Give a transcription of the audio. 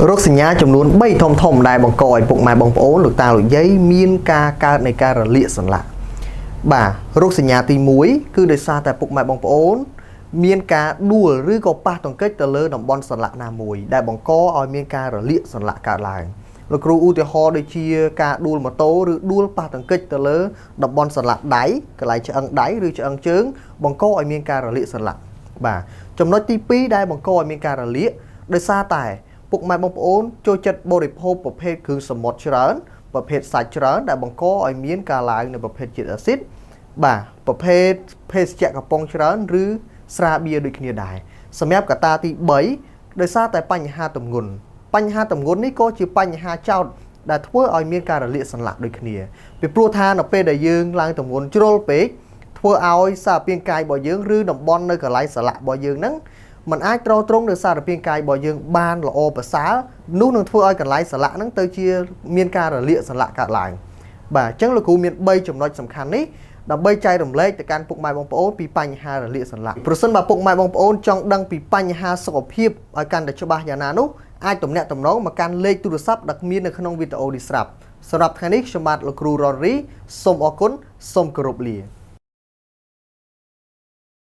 រោគសញ្ញាចំនួន3ធំៗដែលបង្កឲ្យពុកម៉ែបងប្អូនលោកតាលោកយាយមានការកើតនៃការរលាកសន្លាក់បាទរោគសញ្ញាទី1គឺដោយសារតែពុកម៉ែបងប្អូនមានការដួលឬក៏ប៉ះទង្គិចទៅលើតំបន់សន្លាក់ណាមួយដែលបង្កឲ្យមានការរលាកសន្លាក់កើតឡើងលោកគ្រូឧទាហរណ៍ដូចជាការដួលម៉ូតូឬដួលប៉ះទង្គិចទៅលើតំបន់សន្លាក់ដៃកន្លែងឆ្អឹងដៃឬឆ្អឹងជើងបង្កឲ្យមានការរលាកសន្លាក់បាទចំណុចទី2ដែលបង្កឲ្យមានការរលាកដោយសារតែពុកម៉ែបងប្អូនចូលចិត្តបរិភោគប្រភេទគ្រឿងសមុទ្រច្រើនប្រភេទសាច់ច្រើនដែលបង្កឲ្យមានការឡើងនៃប្រភេទជាតិអាស៊ីតបាទប្រភេទភេសជ្ជៈកំប៉ុងច្រើនឬស្រាបៀរដូចគ្នាដែរសម្រាប់កត្តាទី3ដោយសារតែបញ្ហាទម្ងន់នេះក៏ជាបញ្ហាចោទដែលធ្វើឲ្យមានការរលាកសន្លាក់ដូចគ្នាពីព្រោះថានៅពេលដែលយើងឡើងទម្ងន់ជ្រុលពេកធ្វើឲ្យសារពាង្គកាយរបស់យើងឬតំបន់នៅកន្លែងសន្លាក់របស់យើងហ្នឹងมันអាចត្រត្រង់នៅសារពាង្គកាយរបស់យើងបានល្អប្រសើរនោះនឹងធ្វើឲ្យកន្លែងសន្លាក់ហ្នឹងទៅជាមានការរលាកសន្លាក់កើតឡើងបាទអញ្ចឹងលោកគ្រូមាន3ចំណុចសំខាន់នេះដើម្បីចែករំលែកទៅកាន់ពុកម៉ែបងប្អូនពីបញ្ហារលាកសន្លាក់ប្រសិនបើពុកម៉ែបងប្អូនចង់ដឹងពីបញ្ហាសុខភាពឲ្យកាន់តែច្បាស់យ៉ាងណានោះអាចទំនាក់ទំនងមកកាន់លេខទូរស័ព្ទដែលមាននៅក្នុងវីដេអូនេះស្រាប់សម្រាប់ថ្ងៃនេះខ្ញុំបាទលោកគ្រូរ៉នរីសូមអរគុណសូមគោរពលា